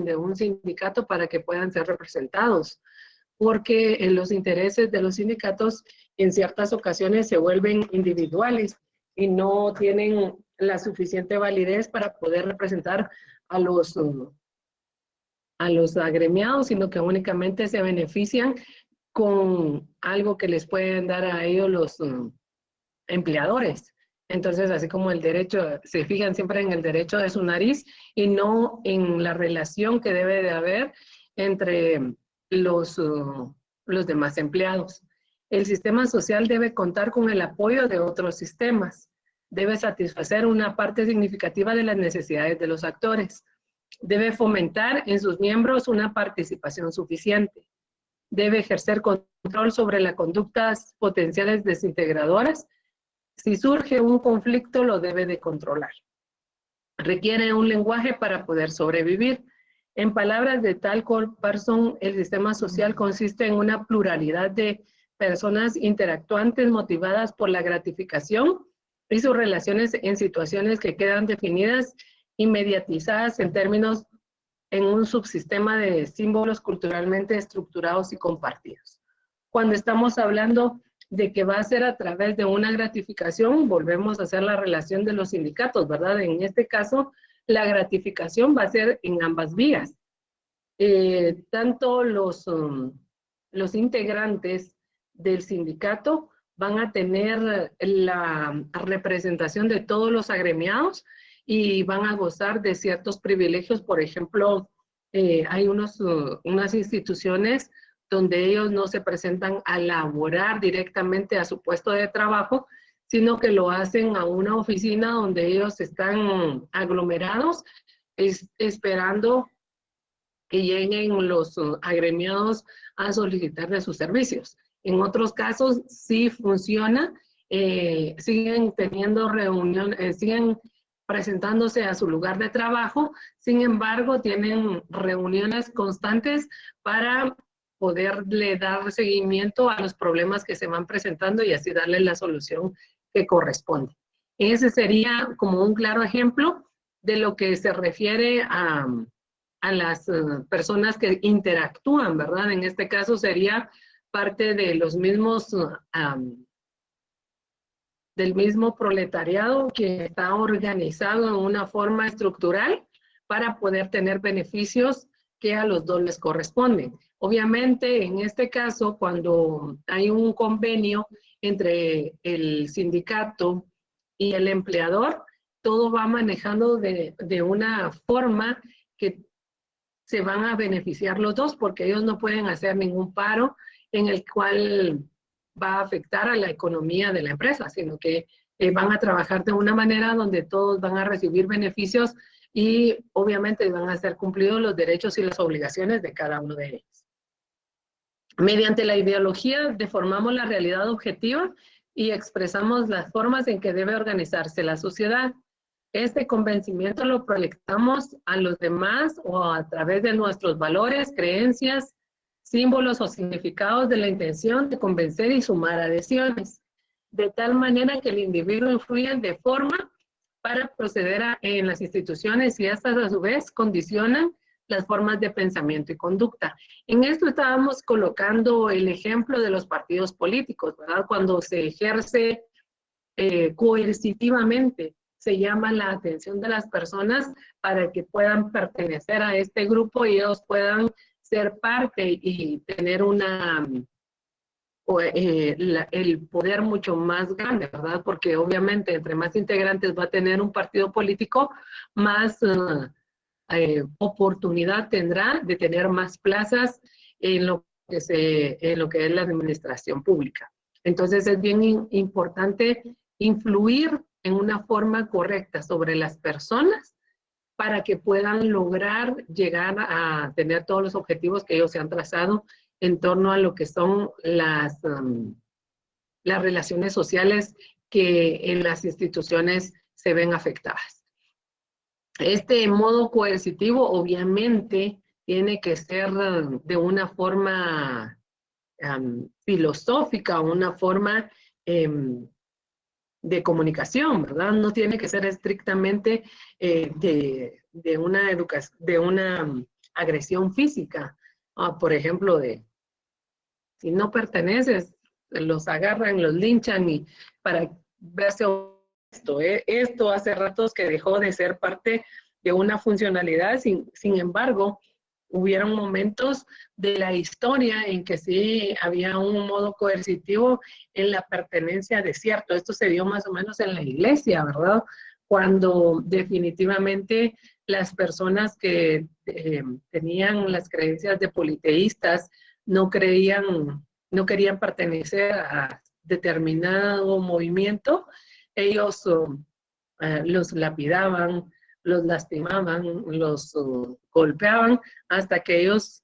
dependen de un sindicato para que puedan ser representados, porque los intereses de los sindicatos en ciertas ocasiones se vuelven individuales y no tienen la suficiente validez para poder representar a los agremiados, sino que únicamente se benefician con algo que les pueden dar a ellos los empleadores. Entonces, así como el derecho, se fijan siempre en el derecho de su nariz y no en la relación que debe de haber entre los demás empleados. El sistema social debe contar con el apoyo de otros sistemas. Debe satisfacer una parte significativa de las necesidades de los actores. Debe fomentar en sus miembros una participación suficiente. Debe ejercer control sobre las conductas potenciales desintegradoras. Si surge un conflicto, lo debe de controlar. Requiere un lenguaje para poder sobrevivir. En palabras de Tal Person, el sistema social consiste en una pluralidad de personas interactuantes motivadas por la gratificación y sus relaciones en situaciones que quedan definidas y mediatizadas en un subsistema de símbolos culturalmente estructurados y compartidos. Cuando estamos hablando de que va a ser a través de una gratificación, volvemos a hacer la relación de los sindicatos, ¿verdad? En este caso, la gratificación va a ser en ambas vías. Tanto los integrantes del sindicato van a tener la representación de todos los agremiados y van a gozar de ciertos privilegios. Por ejemplo, hay unas instituciones donde ellos no se presentan a laborar directamente a su puesto de trabajo, sino que lo hacen a una oficina donde ellos están aglomerados, esperando que lleguen los agremiados a solicitar de sus servicios. En otros casos sí funciona, siguen teniendo reuniones, siguen presentándose a su lugar de trabajo, sin embargo tienen reuniones constantes para poderle dar seguimiento a los problemas que se van presentando y así darle la solución que corresponde. Ese sería como un claro ejemplo de lo que se refiere a las personas que interactúan, ¿verdad? En este caso sería parte de los mismos, del mismo proletariado que está organizado en una forma estructural para poder tener beneficios que a los dos les corresponden. Obviamente, en este caso, cuando hay un convenio entre el sindicato y el empleador, todo va manejando de una forma que se van a beneficiar los dos, porque ellos no pueden hacer ningún paro en el cual va a afectar a la economía de la empresa, sino que van a trabajar de una manera donde todos van a recibir beneficios y obviamente van a ser cumplidos los derechos y las obligaciones de cada uno de ellos. Mediante la ideología deformamos la realidad objetiva y expresamos las formas en que debe organizarse la sociedad. Este convencimiento lo proyectamos a los demás o a través de nuestros valores, creencias, símbolos o significados de la intención de convencer y sumar adhesiones, de tal manera que el individuo influye de forma para proceder en las instituciones y estas a su vez condicionan las formas de pensamiento y conducta. En esto estábamos colocando el ejemplo de los partidos políticos, ¿verdad? Cuando se ejerce coercitivamente, se llama la atención de las personas para que puedan pertenecer a este grupo y ellos puedan ser parte y tener el poder mucho más grande, ¿verdad? Porque obviamente entre más integrantes va a tener un partido político, más oportunidad tendrá de tener más plazas en lo que es la administración pública. Entonces es bien importante influir en una forma correcta sobre las personas para que puedan lograr llegar a tener todos los objetivos que ellos se han trazado en torno a lo que son las relaciones sociales que en las instituciones se ven afectadas. Este modo coercitivo obviamente tiene que ser de una forma filosófica, una forma de comunicación, ¿verdad? No tiene que ser estrictamente de una educación, de una agresión física. Por ejemplo, si no perteneces, los agarran, los linchan y para verse esto hace ratos que dejó de ser parte de una funcionalidad, sin embargo, hubieron momentos de la historia en que sí había un modo coercitivo en la pertenencia de cierto. Esto se dio más o menos en la iglesia, ¿verdad? Cuando definitivamente las personas que tenían las creencias de politeístas no querían pertenecer a determinado movimiento, ellos los lapidaban, los lastimaban, los golpeaban hasta que ellos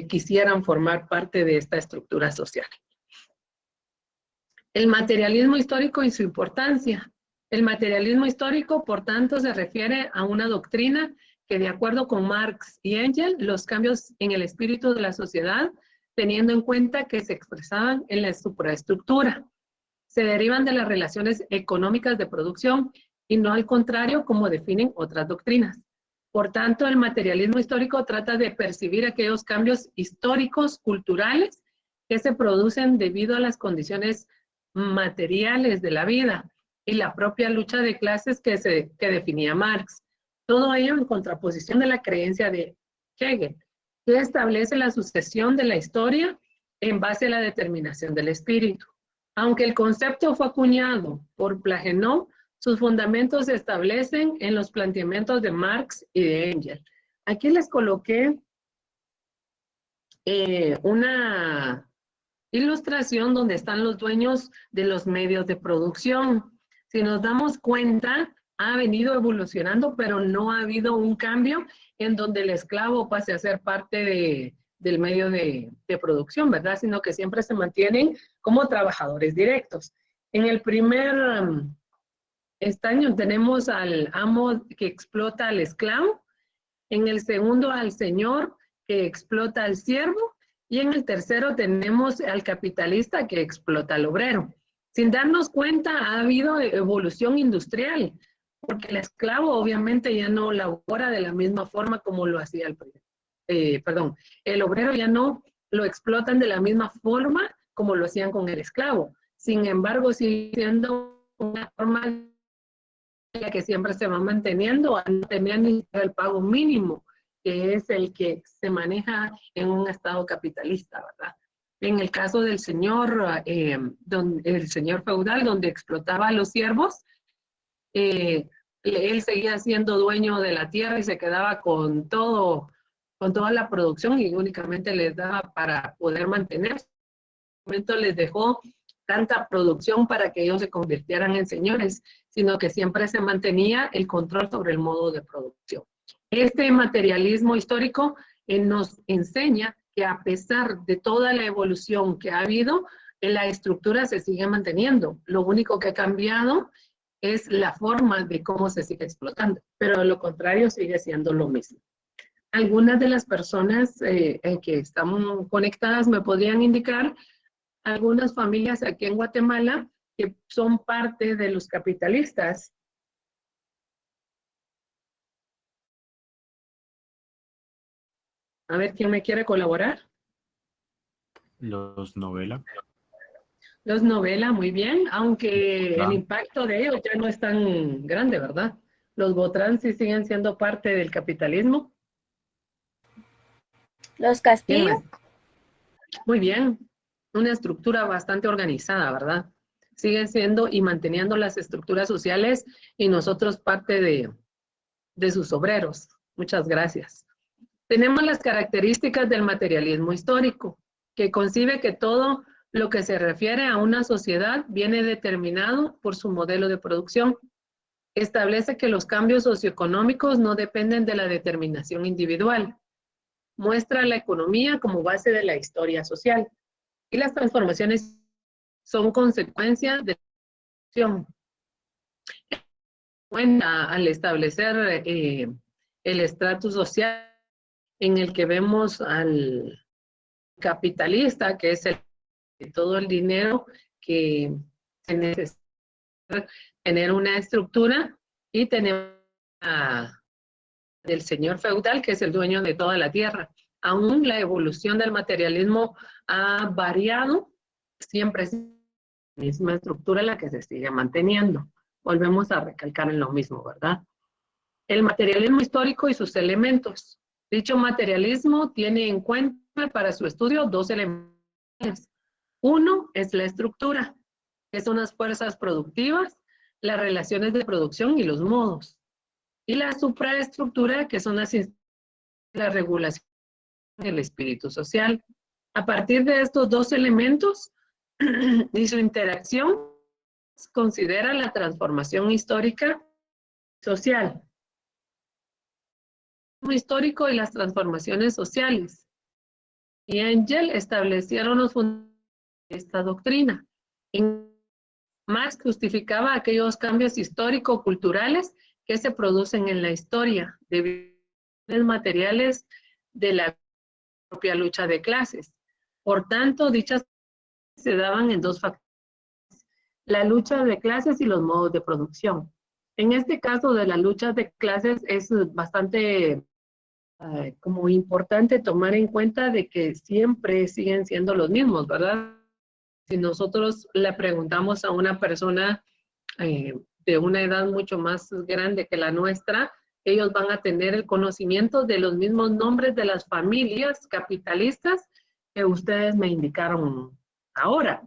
quisieran formar parte de esta estructura social. El materialismo histórico y su importancia. El materialismo histórico, por tanto, se refiere a una doctrina que, de acuerdo con Marx y Engels, los cambios en el espíritu de la sociedad, teniendo en cuenta que se expresaban en la supraestructura, se derivan de las relaciones económicas de producción y no al contrario como definen otras doctrinas. Por tanto, el materialismo histórico trata de percibir aquellos cambios históricos, culturales, que se producen debido a las condiciones materiales de la vida y la propia lucha de clases que definía Marx. Todo ello en contraposición de la creencia de Hegel, que establece la sucesión de la historia en base a la determinación del espíritu. Aunque el concepto fue acuñado por Plajánov, sus fundamentos se establecen en los planteamientos de Marx y de Engels. Aquí les coloqué una ilustración donde están los dueños de los medios de producción. Si nos damos cuenta, ha venido evolucionando, pero no ha habido un cambio en donde el esclavo pase a ser parte del medio de producción, ¿verdad? Sino que siempre se mantienen como trabajadores directos. En el primer estaño tenemos al amo que explota al esclavo, en el segundo al señor que explota al siervo, y en el tercero tenemos al capitalista que explota al obrero. Sin darnos cuenta, ha habido evolución industrial, porque el esclavo obviamente ya no labora de la misma forma como lo hacía el obrero ya no lo explotan de la misma forma como lo hacían con el esclavo. Sin embargo, sigue siendo una forma que siempre se va manteniendo, a no tener ni el pago mínimo, que es el que se maneja en un estado capitalista, ¿verdad? En el caso del señor, el señor feudal, donde explotaba a los siervos, él seguía siendo dueño de la tierra y se quedaba con toda la producción y únicamente les daba para poder mantenerse. En ese momento les dejó tanta producción para que ellos se convirtieran en señores, sino que siempre se mantenía el control sobre el modo de producción. Este materialismo histórico nos enseña que a pesar de toda la evolución que ha habido, la estructura se sigue manteniendo. Lo único que ha cambiado es la forma de cómo se sigue explotando, pero lo contrario sigue siendo lo mismo. Algunas de las personas que están conectadas me podrían indicar algunas familias aquí en Guatemala que son parte de los capitalistas. A ver, ¿quién me quiere colaborar? Los Novela. Los Novela, muy bien, aunque el impacto de ellos ya no es tan grande, ¿verdad? Los Botrán sí siguen siendo parte del capitalismo. Los Castillo. Muy bien, una estructura bastante organizada, ¿verdad? Siguen siendo y manteniendo las estructuras sociales y nosotros parte de sus obreros. Muchas gracias. Tenemos las características del materialismo histórico, que concibe que todo lo que se refiere a una sociedad viene determinado por su modelo de producción. Establece que los cambios socioeconómicos no dependen de la determinación individual. Muestra la economía como base de la historia social. Y las transformaciones son consecuencia de la producción. Al establecer el estatus social en el que vemos al capitalista, que es todo el dinero que se necesita tener una estructura y tener del señor feudal, que es el dueño de toda la tierra. Aún la evolución del materialismo ha variado, siempre es la misma estructura la que se sigue manteniendo. Volvemos a recalcar en lo mismo, ¿verdad? El materialismo histórico y sus elementos. Dicho materialismo tiene en cuenta para su estudio dos elementos. Uno es la estructura, que son las fuerzas productivas, las relaciones de producción y los modos. Y la supraestructura, que son la regulación del espíritu social. A partir de estos dos elementos y su interacción, considera la transformación histórica social, histórico y las transformaciones sociales. Y Engel establecieron los fundamentos de esta doctrina. Marx justificaba aquellos cambios histórico-culturales que se producen en la historia, de materiales de la propia lucha de clases. Por tanto, dichas se daban en dos factores: la lucha de clases y los modos de producción. En este caso de la lucha de clases es bastante como importante tomar en cuenta de que siempre siguen siendo los mismos, ¿verdad? Si nosotros le preguntamos a una persona de una edad mucho más grande que la nuestra, ellos van a tener el conocimiento de los mismos nombres de las familias capitalistas que ustedes me indicaron ahora.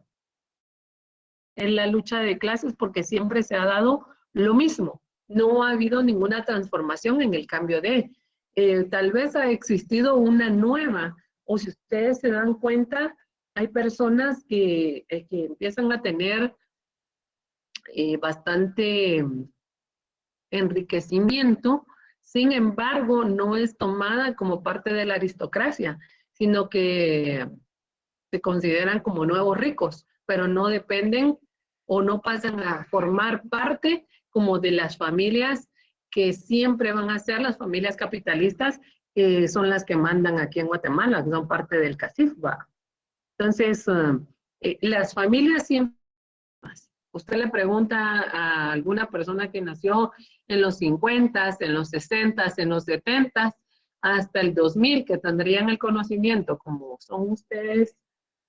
En la lucha de clases, porque siempre se ha dado lo mismo. No ha habido ninguna transformación en el cambio de. Tal vez ha existido una nueva, o si ustedes se dan cuenta, hay personas que empiezan a tener bastante enriquecimiento, sin embargo, no es tomada como parte de la aristocracia, sino que se consideran como nuevos ricos, pero no dependen o no pasan a formar parte como de las familias que siempre van a ser las familias capitalistas, que son las que mandan aquí en Guatemala, que son parte del CACIF. Entonces, las familias siempre. Usted le pregunta a alguna persona que nació en los 50, en los 60, en los 70, hasta el 2000, que tendrían el conocimiento, como son ustedes,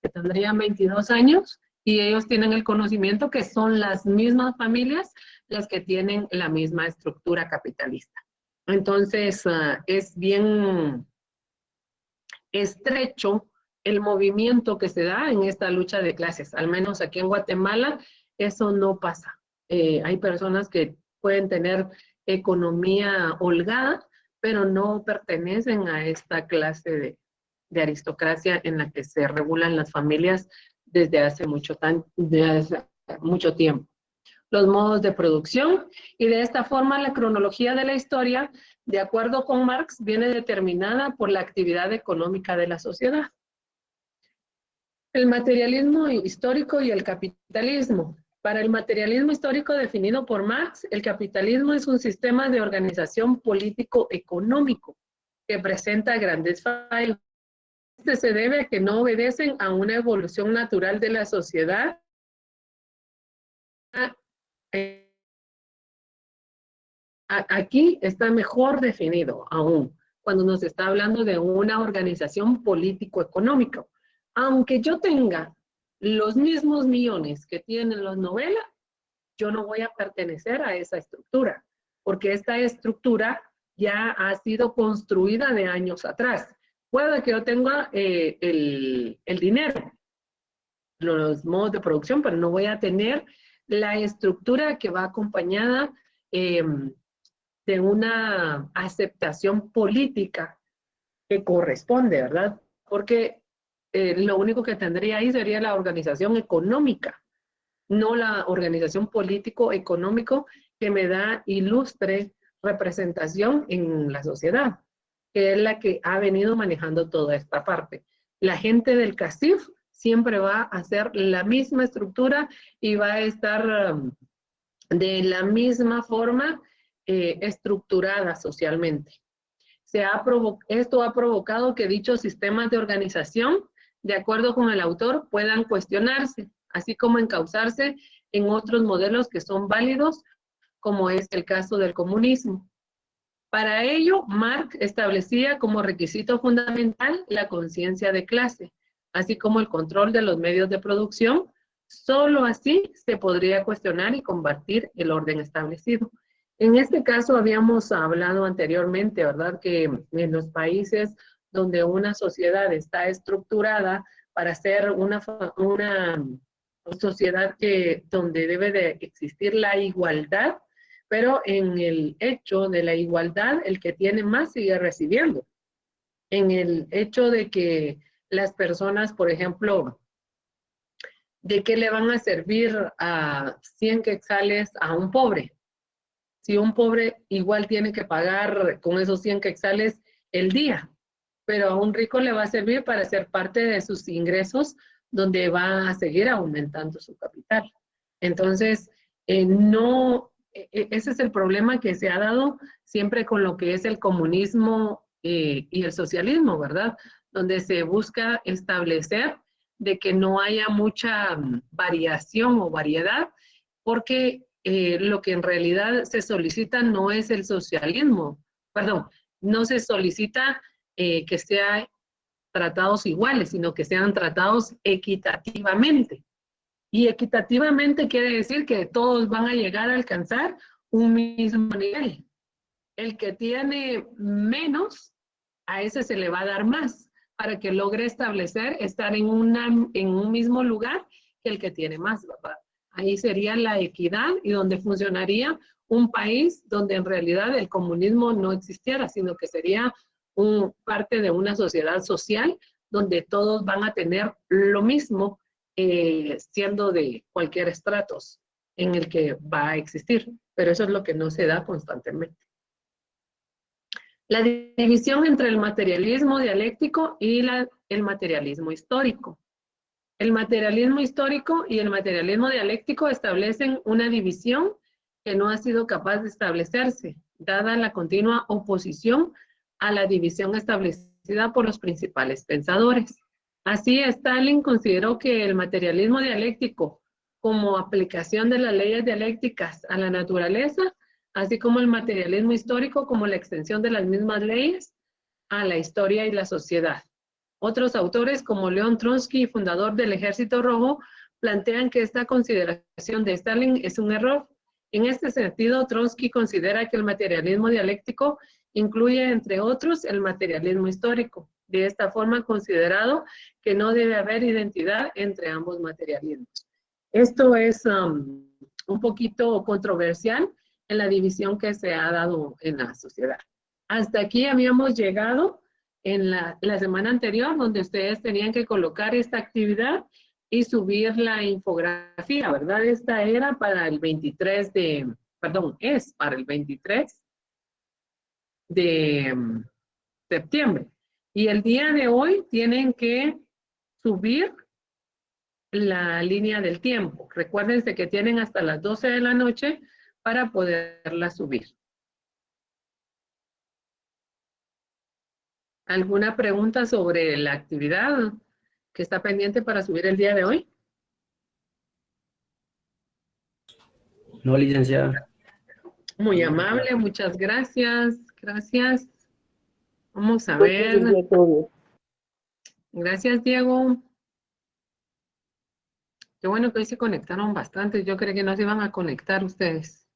que tendrían 22 años, y ellos tienen el conocimiento que son las mismas familias las que tienen la misma estructura capitalista. Entonces, es bien estrecho el movimiento que se da en esta lucha de clases. Al menos aquí en Guatemala, eso no pasa. Hay personas que pueden tener economía holgada, pero no pertenecen a esta clase de aristocracia en la que se regulan las familias desde hace mucho tiempo. Los modos de producción, y de esta forma la cronología de la historia, de acuerdo con Marx, viene determinada por la actividad económica de la sociedad. El materialismo histórico y el capitalismo. Para el materialismo histórico definido por Marx, el capitalismo es un sistema de organización político-económico que presenta grandes fallos. Este se debe a que no obedecen a una evolución natural de la sociedad. Aquí está mejor definido aún, cuando nos está hablando de una organización político-económica. Aunque yo tenga los mismos millones que tienen los Novela, yo no voy a pertenecer a esa estructura, porque esta estructura ya ha sido construida de años atrás. Puede que yo tenga el dinero, los modos de producción, pero no voy a tener la estructura que va acompañada de una aceptación política que corresponde, ¿verdad? Porque lo único que tendría ahí sería la organización económica, no la organización político-económico que me da ilustre representación en la sociedad, que es la que ha venido manejando toda esta parte. La gente del CACIF siempre va a hacer la misma estructura y va a estar de la misma forma estructurada socialmente. Esto ha provocado que dichos sistemas de organización, de acuerdo con el autor, puedan cuestionarse, así como encauzarse en otros modelos que son válidos, como es el caso del comunismo. Para ello, Marx establecía como requisito fundamental la conciencia de clase, así como el control de los medios de producción. Solo así se podría cuestionar y combatir el orden establecido. En este caso habíamos hablado anteriormente, ¿verdad? Que en los países donde una sociedad está estructurada para ser una sociedad donde debe de existir la igualdad, pero en el hecho de la igualdad, el que tiene más sigue recibiendo. En el hecho de que las personas, por ejemplo, ¿de qué le van a servir a 100 quetzales a un pobre? Si un pobre igual tiene que pagar con esos 100 quetzales el día, pero a un rico le va a servir para ser parte de sus ingresos, donde va a seguir aumentando su capital. Entonces, no, ese es el problema que se ha dado siempre con lo que es el comunismo y el socialismo, ¿verdad? Donde se busca establecer de que no haya mucha variación o variedad, porque lo que en realidad se solicita no es el socialismo, perdón, no se solicita que sean tratados iguales, sino que sean tratados equitativamente. Y equitativamente quiere decir que todos van a llegar a alcanzar un mismo nivel. El que tiene menos, a ese se le va a dar más para que logre establecer estar en un mismo lugar que el que tiene más, ¿verdad? Ahí sería la equidad y donde funcionaría un país donde en realidad el comunismo no existiera, sino que sería parte de una sociedad social donde todos van a tener lo mismo, siendo de cualquier estratos en el que va a existir. Pero eso es lo que no se da constantemente. La división entre el materialismo dialéctico y el materialismo histórico. El materialismo histórico y el materialismo dialéctico establecen una división que no ha sido capaz de establecerse, dada la continua oposición a la división establecida por los principales pensadores. Así, Stalin consideró que el materialismo dialéctico, como aplicación de las leyes dialécticas a la naturaleza, así como el materialismo histórico como la extensión de las mismas leyes a la historia y la sociedad. Otros autores, como León Trotsky, fundador del Ejército Rojo, plantean que esta consideración de Stalin es un error. En este sentido, Trotsky considera que el materialismo dialéctico incluye, entre otros, el materialismo histórico. De esta forma, considerado que no debe haber identidad entre ambos materialismos. Esto es un poquito controversial en la división que se ha dado en la sociedad. Hasta aquí habíamos llegado en la semana anterior, donde ustedes tenían que colocar esta actividad y subir la infografía, ¿verdad? Esta era para el 23 de, perdón, es para el 23 de septiembre. Y el día de hoy tienen que subir la línea del tiempo. Recuérdense que tienen hasta las 12 de la noche para poderla subir. ¿Alguna pregunta sobre la actividad que está pendiente para subir el día de hoy? No, licenciada. Muy amable, muchas gracias. Gracias. Vamos a ver. Gracias, Diego. Qué bueno que hoy se conectaron bastante. Yo creí que no se iban a conectar ustedes.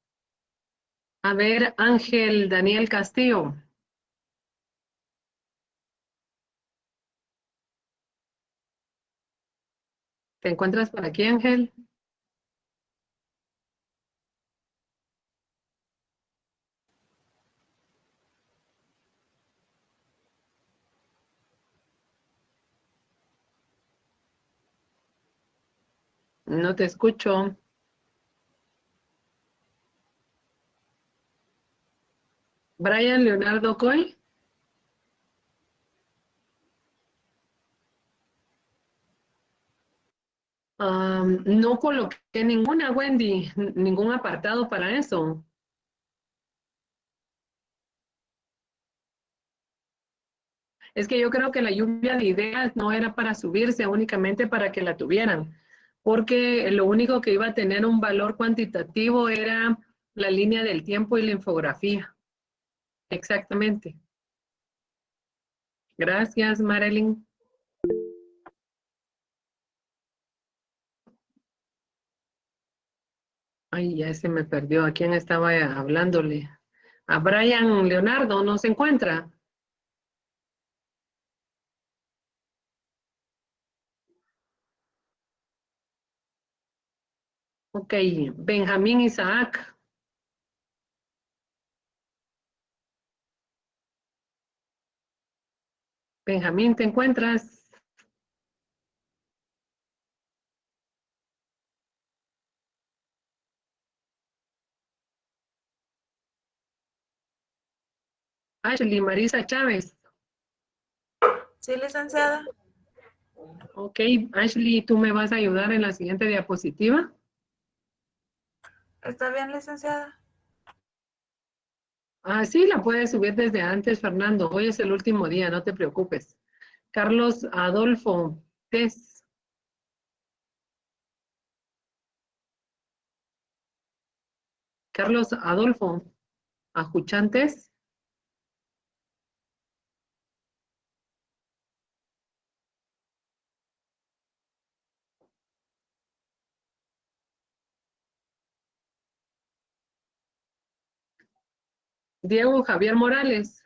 A ver, Ángel Daniel Castillo. ¿Te encuentras por aquí, Ángel? No te escucho. Brian Leonardo Coy. No coloqué ninguna, Wendy, ningún apartado para eso. Es que yo creo que la lluvia de ideas no era para subirse, únicamente para que la tuvieran, porque lo único que iba a tener un valor cuantitativo era la línea del tiempo y la infografía. Exactamente. Gracias, Marilyn. Ay, ya se me perdió. ¿A quién estaba hablándole? A Brian Leonardo, ¿no se encuentra? Ok, Benjamín Isaac. Benjamín, ¿te encuentras? Ashley Marisa Chávez. Sí, licenciada. Ok, Ashley, ¿tú me vas a ayudar en la siguiente diapositiva? ¿Está bien, licenciada? Ah, sí, la puedes subir desde antes, Fernando. Hoy es el último día, no te preocupes. Carlos Adolfo Tess. Carlos Adolfo Ajuchantes. Diego Javier Morales.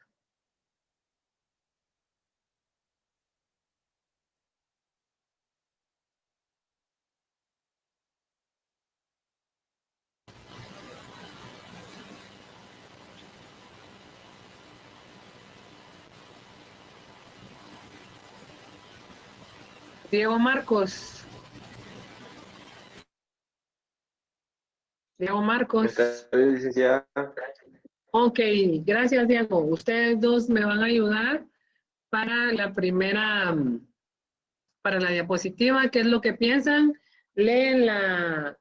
Diego Marcos. Diego Marcos. Buenas tardes, licenciada. Ok, gracias, Diego. Ustedes dos me van a ayudar para la primera, para la diapositiva, qué es lo que piensan. Leen la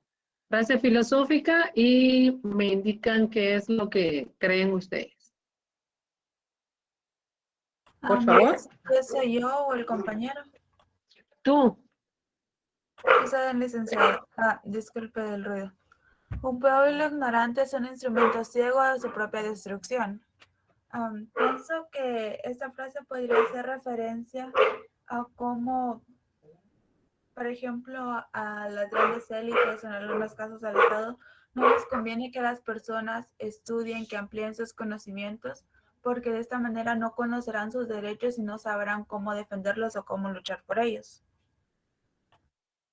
frase filosófica y me indican qué es lo que creen ustedes. Por favor. ¿Qué soy yo o el compañero? Tú. Está bien, licenciada. Disculpe del ruido. Un pueblo ignorante es un instrumento ciego de su propia destrucción. Pienso que esta frase podría hacer referencia a cómo, por ejemplo, a las grandes élites, en algunos casos al Estado, no les conviene que las personas estudien, que amplíen sus conocimientos, porque de esta manera no conocerán sus derechos y no sabrán cómo defenderlos o cómo luchar por ellos.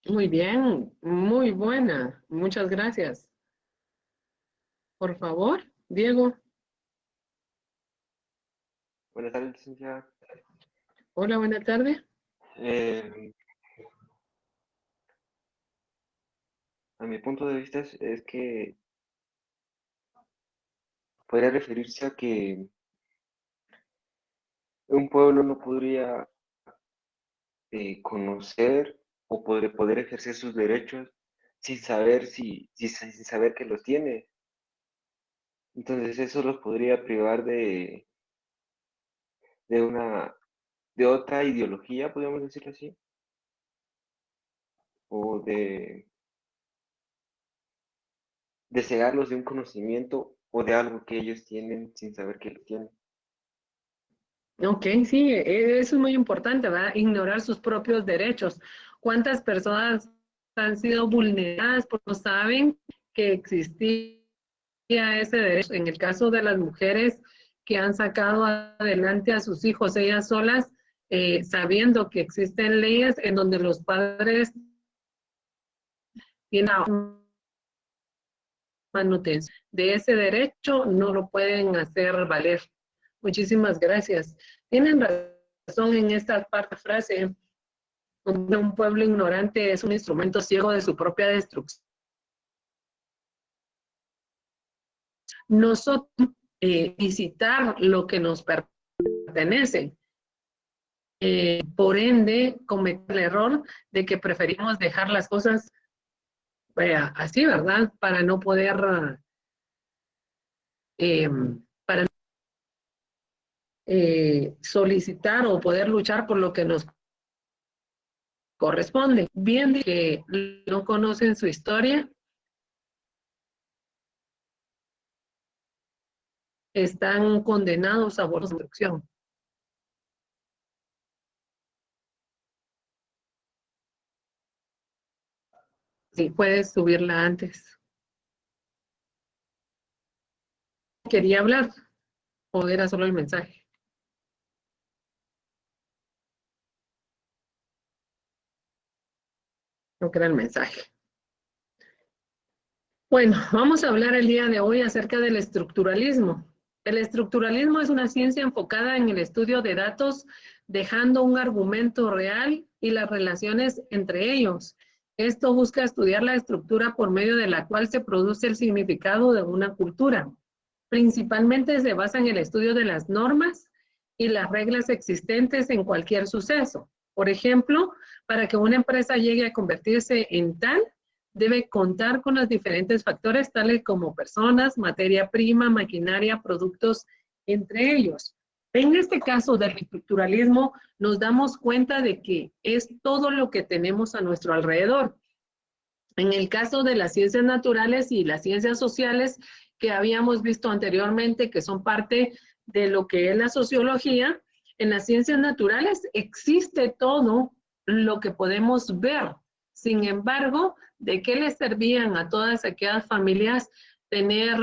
Muy bien, muy buena. Muchas gracias. Por favor, Diego. Buenas tardes, licenciada. Hola, buena tarde. A mi punto de vista es que podría referirse a que un pueblo no podría conocer o poder ejercer sus derechos sin saber sin saber que los tiene. Entonces eso los podría privar de una de otra ideología, podríamos decirlo así, o de cegarlos de un conocimiento o de algo que ellos tienen sin saber que lo tienen. Ok, sí, eso es muy importante, ¿verdad? Ignorar sus propios derechos. ¿Cuántas personas han sido vulneradas porque no saben que existía ese derecho? En el caso de las mujeres que han sacado adelante a sus hijos ellas solas, sabiendo que existen leyes en donde los padres tienen manutención de ese derecho, no lo pueden hacer valer. Muchísimas gracias. Tienen razón en esta parte frase. Un pueblo ignorante es un instrumento ciego de su propia destrucción. Nosotros visitar lo que nos pertenece. Por ende, cometer el error de que preferimos dejar las cosas así, ¿verdad? Para no poder, eh, para solicitar o poder luchar por lo que nos corresponde. Bien que no conocen su historia, están condenados a destrucción. Sí, puedes subirla antes. ¿Quería hablar o era solo el mensaje? Creo que era el mensaje. Bueno, vamos a hablar el día de hoy acerca del estructuralismo. El estructuralismo es una ciencia enfocada en el estudio de datos, dejando un argumento real y las relaciones entre ellos. Esto busca estudiar la estructura por medio de la cual se produce el significado de una cultura. Principalmente se basa en el estudio de las normas y las reglas existentes en cualquier suceso. Por ejemplo, para que una empresa llegue a convertirse en tal, debe contar con los diferentes factores tales como personas, materia prima, maquinaria, productos, entre ellos. En este caso del estructuralismo, nos damos cuenta de que es todo lo que tenemos a nuestro alrededor. En el caso de las ciencias naturales y las ciencias sociales que habíamos visto anteriormente, que son parte de lo que es la sociología, en las ciencias naturales existe todo lo que podemos ver. Sin embargo, ¿de qué les servían a todas aquellas familias tener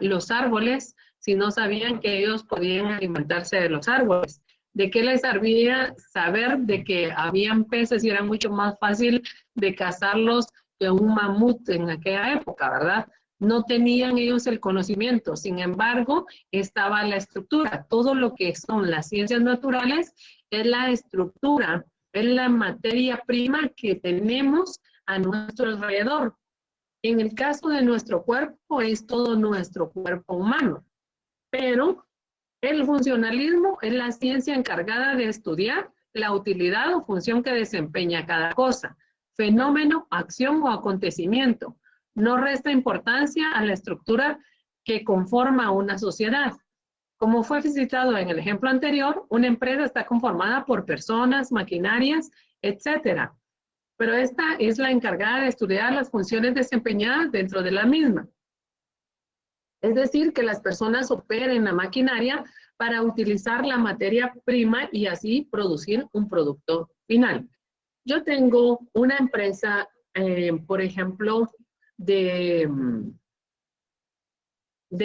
los árboles si no sabían que ellos podían alimentarse de los árboles? ¿De qué les servía saber de que habían peces y era mucho más fácil de cazarlos que un mamut en aquella época, verdad? No tenían ellos el conocimiento, sin embargo, estaba la estructura. Todo lo que son las ciencias naturales es la estructura, es la materia prima que tenemos a nuestro alrededor. En el caso de nuestro cuerpo, es todo nuestro cuerpo humano, pero el funcionalismo es la ciencia encargada de estudiar la utilidad o función que desempeña cada cosa, fenómeno, acción o acontecimiento. No resta importancia a la estructura que conforma una sociedad. Como fue citado en el ejemplo anterior, una empresa está conformada por personas, maquinarias, etcétera. Pero esta es la encargada de estudiar las funciones desempeñadas dentro de la misma. Es decir, que las personas operen la maquinaria para utilizar la materia prima y así producir un producto final. Yo tengo una empresa, por ejemplo, de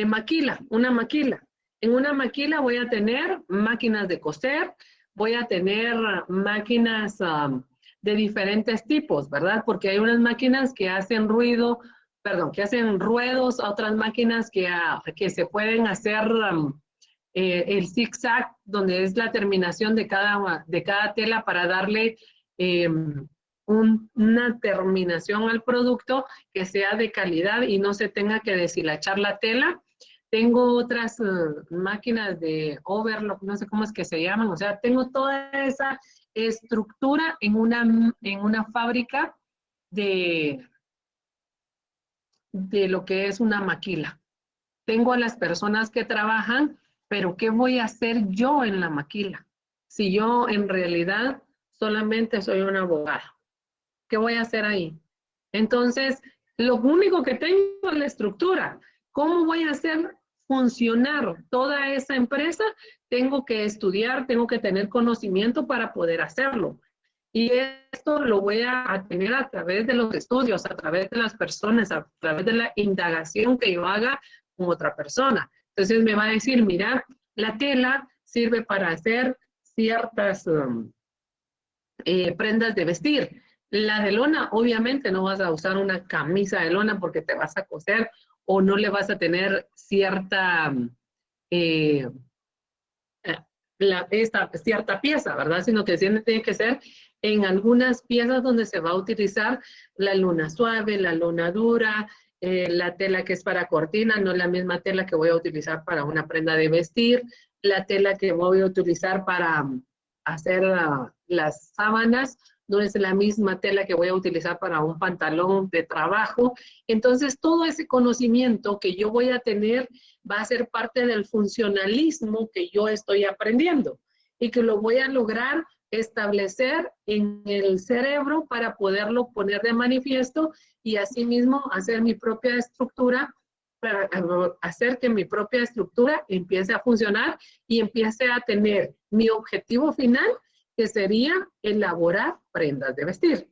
maquila, una maquila. En una maquila voy a tener máquinas de coser, voy a tener máquinas de diferentes tipos, ¿verdad? Porque hay unas máquinas que hacen ruido, perdón, que hacen ruedos, otras máquinas que se pueden hacer el zigzag, donde es la terminación de cada tela para darle una terminación al producto que sea de calidad y no se tenga que deshilachar la tela. Tengo otras máquinas de overlock, no sé cómo es que se llaman, o sea, tengo toda esa estructura en una fábrica de lo que es una maquila. Tengo a las personas que trabajan, pero ¿qué voy a hacer yo en la maquila? Si yo en realidad solamente soy una abogada, ¿qué voy a hacer ahí? Entonces, lo único que tengo es la estructura. ¿Cómo voy a hacer funcionar toda esa empresa? Tengo que estudiar, tengo que tener conocimiento para poder hacerlo. Y esto lo voy a tener a través de los estudios, a través de las personas, a través de la indagación que yo haga con otra persona. Entonces me va a decir, mira, la tela sirve para hacer ciertas prendas de vestir. La de lona, obviamente no vas a usar una camisa de lona porque te vas a coser o no le vas a tener cierta cierta pieza, ¿verdad? Sino que tiene que ser en algunas piezas donde se va a utilizar la lona suave, la lona dura, la tela que es para cortina, no es la misma tela que voy a utilizar para una prenda de vestir, la tela que voy a utilizar para hacer las sábanas, no es la misma tela que voy a utilizar para un pantalón de trabajo. Entonces, todo ese conocimiento que yo voy a tener va a ser parte del funcionalismo que yo estoy aprendiendo y que lo voy a lograr establecer en el cerebro para poderlo poner de manifiesto y asimismo hacer mi propia estructura para hacer que mi propia estructura empiece a funcionar y empiece a tener mi objetivo final, que sería elaborar prendas de vestir.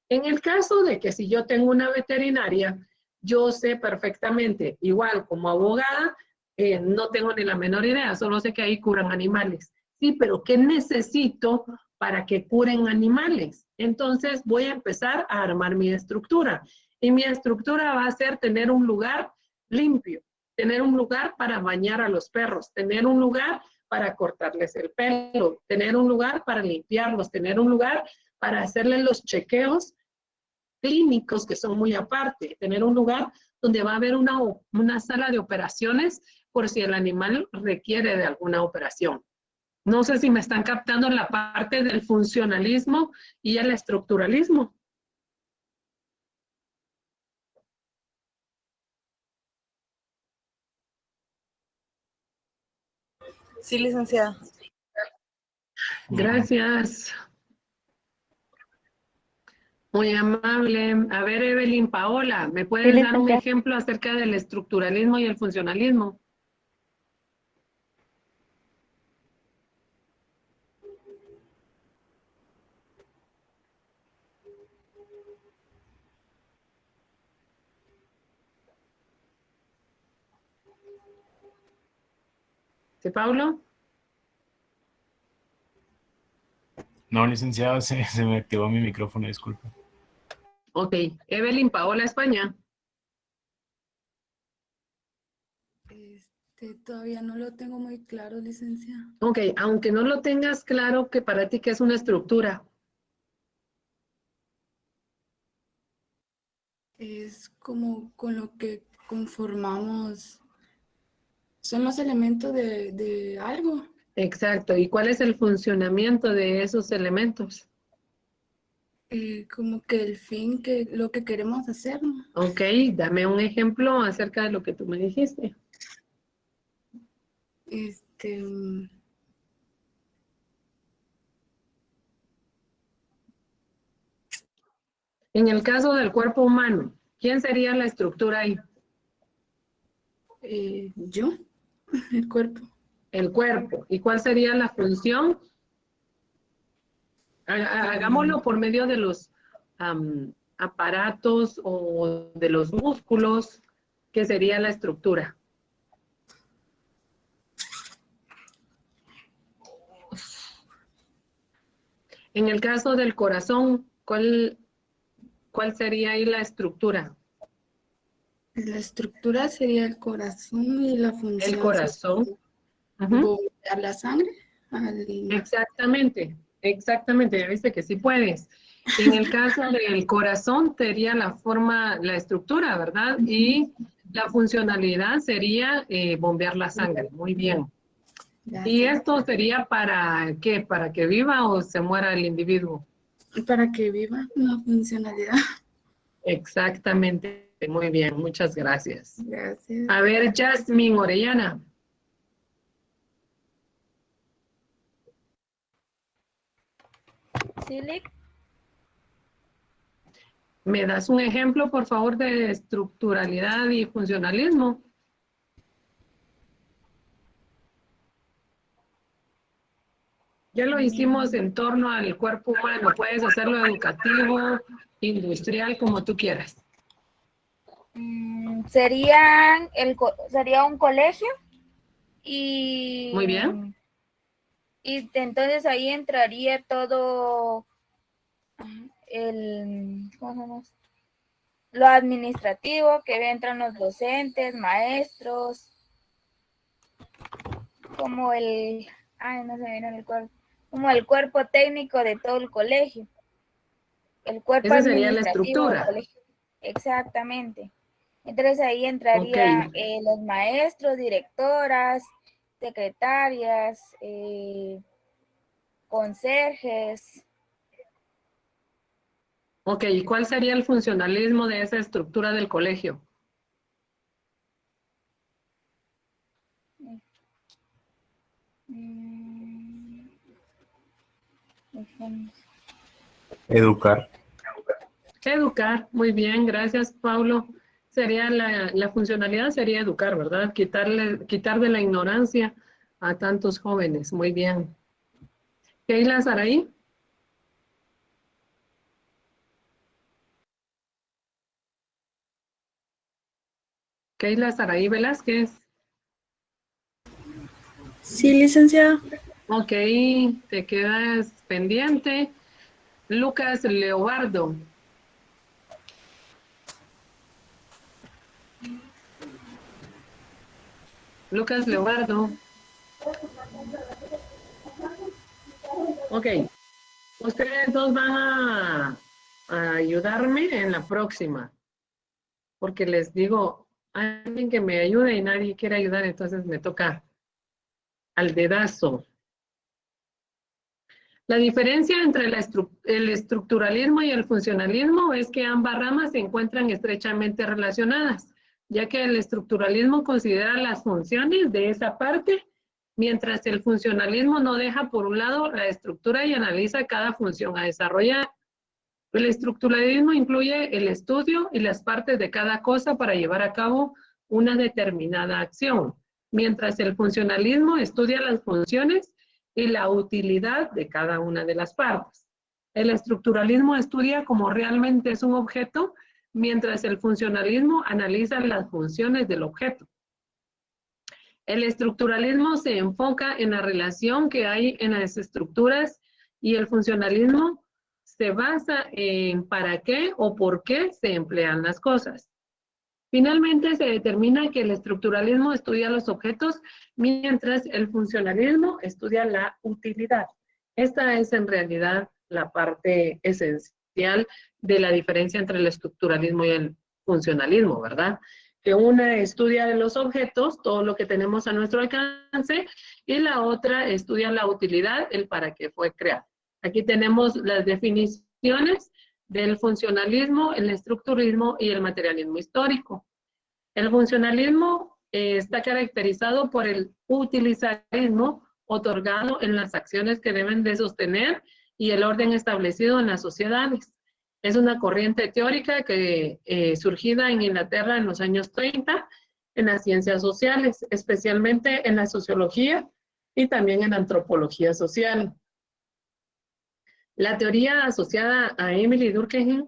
En el caso de que si yo tengo una veterinaria, yo sé perfectamente, igual como abogada, no tengo ni la menor idea, solo sé que ahí curan animales. Sí, pero ¿qué necesito para que curen animales? Entonces voy a empezar a armar mi estructura. Y mi estructura va a ser tener un lugar limpio, tener un lugar para bañar a los perros, tener un lugar para cortarles el pelo, tener un lugar para limpiarlos, tener un lugar para hacerles los chequeos clínicos que son muy aparte, tener un lugar donde va a haber una sala de operaciones por si el animal requiere de alguna operación. No sé si me están captando la parte del funcionalismo y el estructuralismo. Sí, licenciada. Gracias. Muy amable. A ver, Evelyn, Paola, ¿me puedes dar un ejemplo acerca del estructuralismo y el funcionalismo? ¿Sí, Paulo? No, licenciado, se me activó mi micrófono, disculpe. Ok. Evelyn, Paola, España. Todavía no lo tengo muy claro, licenciada. Ok, aunque no lo tengas claro, que para ti, ¿qué es una estructura? Es como con lo que conformamos, son los elementos de algo. Exacto. ¿Y cuál es el funcionamiento de esos elementos? Como que el fin, que lo que queremos hacer, ¿no? Ok, dame un ejemplo acerca de lo que tú me dijiste. Mm, En el caso del cuerpo humano, ¿quién sería la estructura ahí? yo, el cuerpo. El cuerpo. ¿Y cuál sería la función? Hagámoslo por medio de los aparatos o de los músculos, que sería la estructura. En el caso del corazón, ¿cuál sería ahí la estructura? La estructura sería el corazón y la función El corazón. sería bombear la sangre. Exactamente, exactamente, ya viste que sí puedes. En el caso del corazón sería la forma, la estructura, ¿verdad? Y la funcionalidad sería bombear la sangre. Muy bien. ¿Y esto sería para qué? ¿Para que viva o se muera el individuo? Para que viva una funcionalidad. Exactamente, muy bien, muchas gracias. Gracias. A ver, Jasmine Orellana. Sí, ¿Me das un ejemplo, por favor, de estructuralidad y funcionalismo? Ya lo hicimos en torno al cuerpo humano. Puedes hacerlo educativo, industrial, como tú quieras. sería un colegio y, Muy bien. y entonces ahí entraría todo lo administrativo, que entran los docentes, maestros, como no se viene el cuerpo, como el cuerpo técnico de todo el colegio, el cuerpo Esa sería la administrativo del estructura. colegio. Exactamente. Entonces ahí Ok. entraría los maestros, directoras, secretarias, conserjes. Ok, ¿y cuál sería el funcionalismo de esa estructura del colegio? Educar. Educar. Muy bien, gracias, Paulo. sería la funcionalidad sería educar, ¿verdad? Quitar de la ignorancia a tantos jóvenes. Muy bien. Keila Saraí. Keila Saraí Velázquez. Sí, licenciada. Ok, te quedas pendiente. Lucas Leobardo. Lucas Leobardo. Ok. Ustedes dos van a ayudarme en la próxima. Porque les digo, alguien que me ayude y nadie quiere ayudar, entonces me toca al dedazo. La diferencia entre el estructuralismo y el funcionalismo es que ambas ramas se encuentran estrechamente relacionadas, ya que el estructuralismo considera las funciones de esa parte, mientras el funcionalismo no deja por un lado la estructura y analiza cada función a desarrollar. El estructuralismo incluye el estudio y las partes de cada cosa para llevar a cabo una determinada acción, mientras el funcionalismo estudia las funciones y la utilidad de cada una de las partes. El estructuralismo estudia cómo realmente es un objeto, mientras el funcionalismo analiza las funciones del objeto. El estructuralismo se enfoca en la relación que hay en las estructuras y el funcionalismo se basa en para qué o por qué se emplean las cosas. Finalmente, se determina que el estructuralismo estudia los objetos, mientras el funcionalismo estudia la utilidad. Esta es en realidad la parte esencial de la diferencia entre el estructuralismo y el funcionalismo, ¿verdad? Que una estudia los objetos, todo lo que tenemos a nuestro alcance, y la otra estudia la utilidad, el para qué fue creado. Aquí tenemos las definiciones del funcionalismo, el estructuralismo y el materialismo histórico. El funcionalismo está caracterizado por el utilitarismo otorgado en las acciones que deben de sostener y el orden establecido en las sociedades. Es una corriente teórica que surgida en Inglaterra en los años 30 en las ciencias sociales, especialmente en la sociología y también en la antropología social. La teoría asociada a Emily Durkheim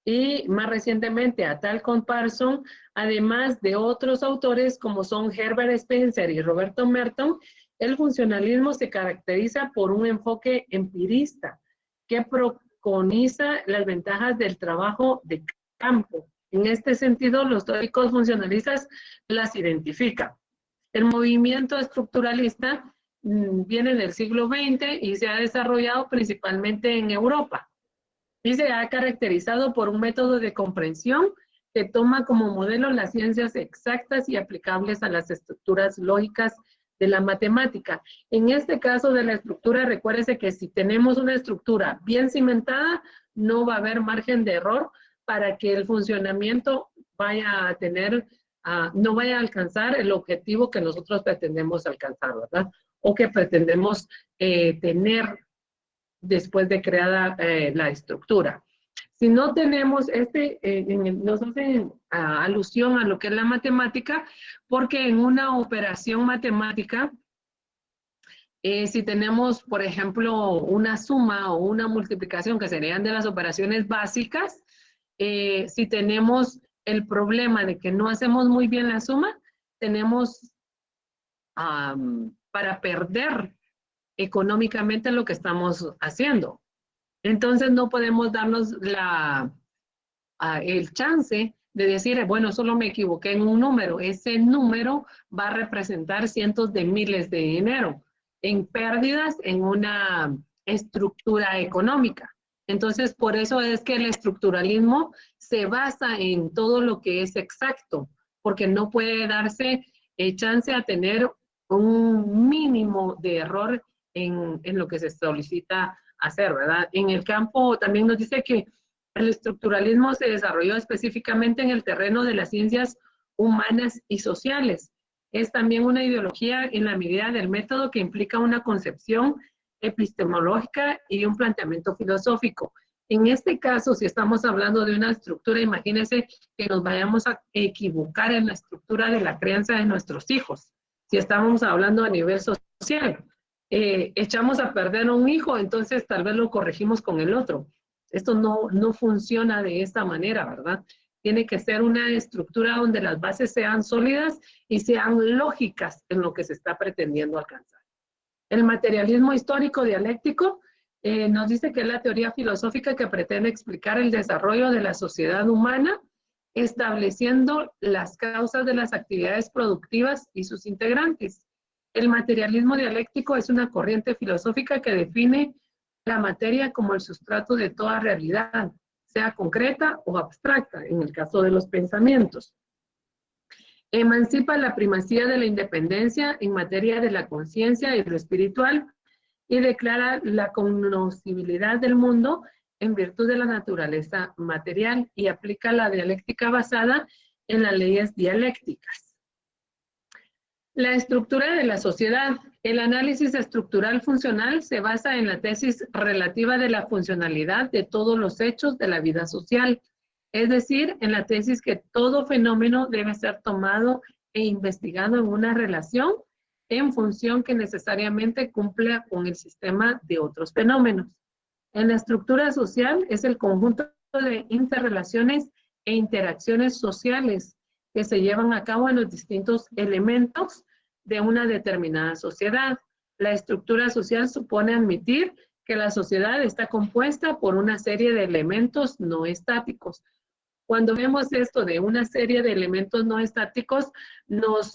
y más recientemente a Tal Parson, además de otros autores como son Herbert Spencer y Roberto Merton, el funcionalismo se caracteriza por un enfoque empirista que preconiza las ventajas del trabajo de campo. En este sentido, los teóricos funcionalistas las identifican. El movimiento estructuralista viene del siglo XX y se ha desarrollado principalmente en Europa. Y se ha caracterizado por un método de comprensión que toma como modelo las ciencias exactas y aplicables a las estructuras lógicas de la matemática. En este caso de la estructura, recuérdese que si tenemos una estructura bien cimentada, no va a haber margen de error para que el funcionamiento vaya a tener, no vaya a alcanzar el objetivo que nosotros pretendemos alcanzar, ¿verdad? O que pretendemos tener después de creada la estructura. Si no tenemos nos hacen alusión a lo que es la matemática, porque en una operación matemática, si tenemos, por ejemplo, una suma o una multiplicación, que serían de las operaciones básicas, si tenemos el problema de que no hacemos muy bien la suma, tenemos para perder económicamente lo que estamos haciendo. Entonces no podemos darnos el chance de decir, bueno, solo me equivoqué en un número. Ese número va a representar cientos de miles de dinero en pérdidas en una estructura económica. Entonces, por eso es que el estructuralismo se basa en todo lo que es exacto, porque no puede darse chance a tener un mínimo de error en lo que se solicita hacer, ¿verdad? En el campo también nos dice que el estructuralismo se desarrolló específicamente en el terreno de las ciencias humanas y sociales. Es también una ideología en la medida del método que implica una concepción epistemológica y un planteamiento filosófico. En este caso, si estamos hablando de una estructura, imagínense que nos vayamos a equivocar en la estructura de la crianza de nuestros hijos. Si estamos hablando a nivel social, echamos a perder a un hijo, entonces tal vez lo corregimos con el otro. Esto no funciona de esta manera, ¿verdad? Tiene que ser una estructura donde las bases sean sólidas y sean lógicas en lo que se está pretendiendo alcanzar. El materialismo histórico dialéctico nos dice que es la teoría filosófica que pretende explicar el desarrollo de la sociedad humana, estableciendo las causas de las actividades productivas y sus integrantes. El materialismo dialéctico es una corriente filosófica que define la materia como el sustrato de toda realidad, sea concreta o abstracta, en el caso de los pensamientos. Emancipa la primacía de la independencia en materia de la conciencia y lo espiritual y declara la conocibilidad del mundo en virtud de la naturaleza material y aplica la dialéctica basada en las leyes dialécticas. La estructura de la sociedad. El análisis estructural funcional se basa en la tesis relativa de la funcionalidad de todos los hechos de la vida social, es decir, en la tesis que todo fenómeno debe ser tomado e investigado en una relación en función que necesariamente cumpla con el sistema de otros fenómenos. En la estructura social es el conjunto de interrelaciones e interacciones sociales que se llevan a cabo en los distintos elementos de una determinada sociedad. La estructura social supone admitir que la sociedad está compuesta por una serie de elementos no estáticos. Cuando vemos esto de una serie de elementos no estáticos, nos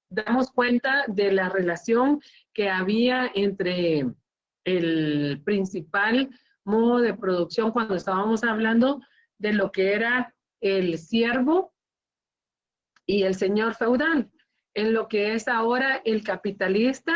damos cuenta de la relación que había entre el principal modo de producción cuando estábamos hablando de lo que era el siervo y el señor feudal, en lo que es ahora el capitalista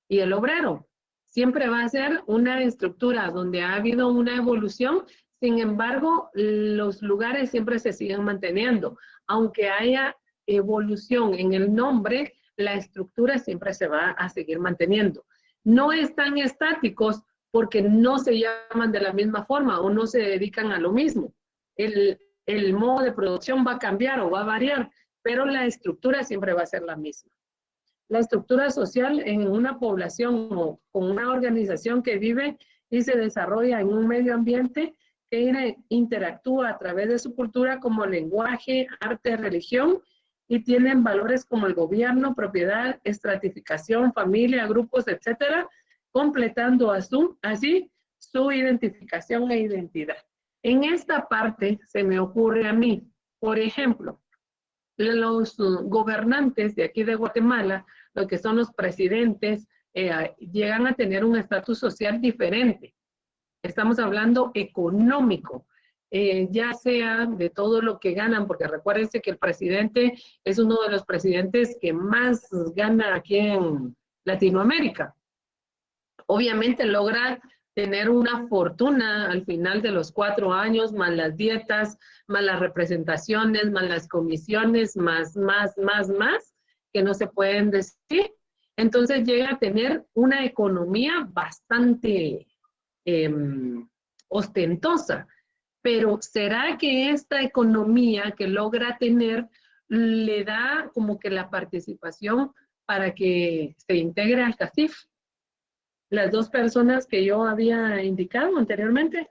y el obrero. Siempre va a ser una estructura donde ha habido una evolución, sin embargo, los lugares siempre se siguen manteniendo. Aunque haya evolución en el nombre, la estructura siempre se va a seguir manteniendo. No están estáticos porque no se llaman de la misma forma o no se dedican a lo mismo. El modo de producción va a cambiar o va a variar, pero la estructura siempre va a ser la misma. La estructura social en una población o con una organización que vive y se desarrolla en un medio ambiente que interactúa a través de su cultura como lenguaje, arte, religión, y tienen valores como el gobierno, propiedad, estratificación, familia, grupos, etcétera, completando así su identificación e identidad. En esta parte se me ocurre a mí, por ejemplo, los gobernantes de aquí de Guatemala, lo que son los presidentes, llegan a tener un estatus social diferente. Estamos hablando económico, ya sea de todo lo que ganan, porque recuérdense que el presidente es uno de los presidentes que más gana aquí en Latinoamérica. Obviamente logra tener una fortuna al final de los 4 años, más las dietas, más las representaciones, más las comisiones, más, que no se pueden decir. Entonces llega a tener una economía bastante ostentosa. Pero ¿será que esta economía que logra tener le da como que la participación para que se integre al CACIF? Las 2 personas que yo había indicado anteriormente.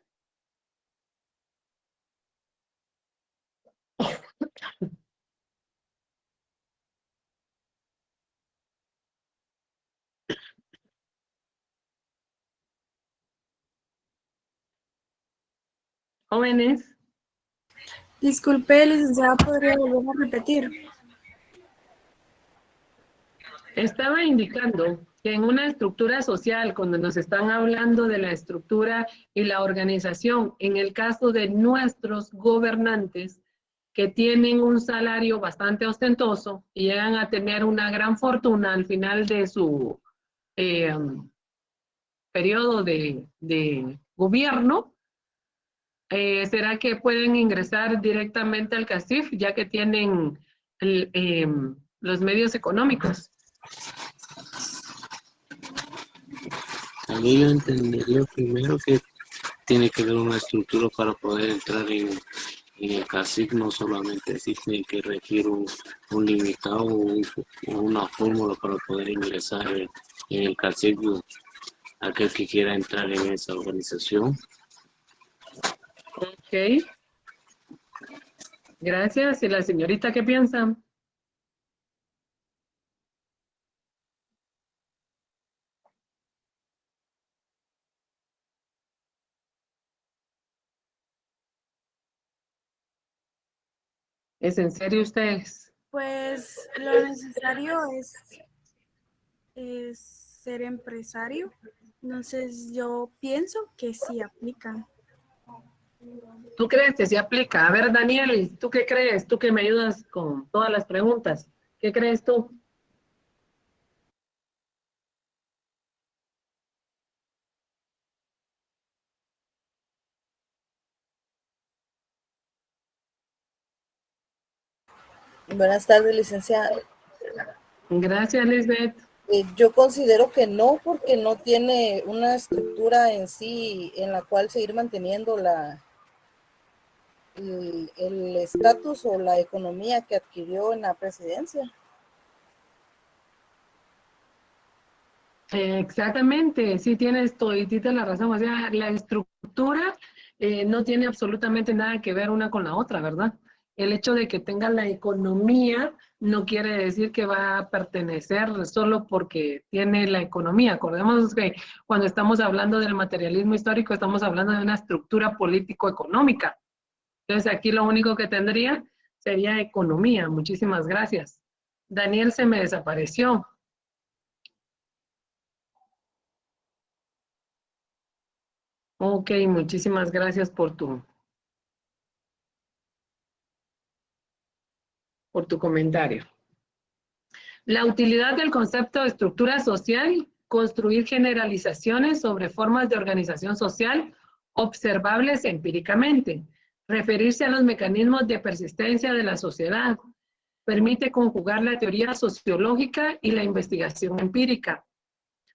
Jóvenes. Disculpe, licenciada, ¿podría volver a repetir? Estaba indicando que en una estructura social, cuando nos están hablando de la estructura y la organización, en el caso de nuestros gobernantes, que tienen un salario bastante ostentoso y llegan a tener una gran fortuna al final de su periodo de gobierno, ¿será que pueden ingresar directamente al CACIF ya que tienen los medios económicos? Ahí yo entendería primero que tiene que haber una estructura para poder entrar en el CACIC, no solamente así, tiene que regir un limitado o una fórmula para poder ingresar en el CACIC, aquel que quiera entrar en esa organización. Ok. Gracias. ¿Y la señorita qué piensa? ¿Es en serio ustedes? Pues lo necesario es ser empresario. Entonces yo pienso que sí aplican. ¿Tú crees que se aplica? A ver, Daniel, ¿tú qué crees? Tú que me ayudas con todas las preguntas. ¿Qué crees tú? Buenas tardes, licenciada. Gracias, Lisbeth. Yo considero que no, porque no tiene una estructura en sí en la cual seguir manteniendo el estatus o la economía que adquirió en la presidencia. Exactamente, sí tienes toditita la razón. O sea, la estructura no tiene absolutamente nada que ver una con la otra, ¿verdad? El hecho de que tenga la economía no quiere decir que va a pertenecer solo porque tiene la economía. Acordémonos que cuando estamos hablando del materialismo histórico, estamos hablando de una estructura político-económica. Entonces aquí lo único que tendría sería economía. Muchísimas gracias. Daniel se me desapareció. Ok, muchísimas gracias por tu comentario. La utilidad del concepto de estructura social, construir generalizaciones sobre formas de organización social observables empíricamente, referirse a los mecanismos de persistencia de la sociedad, permite conjugar la teoría sociológica y la investigación empírica.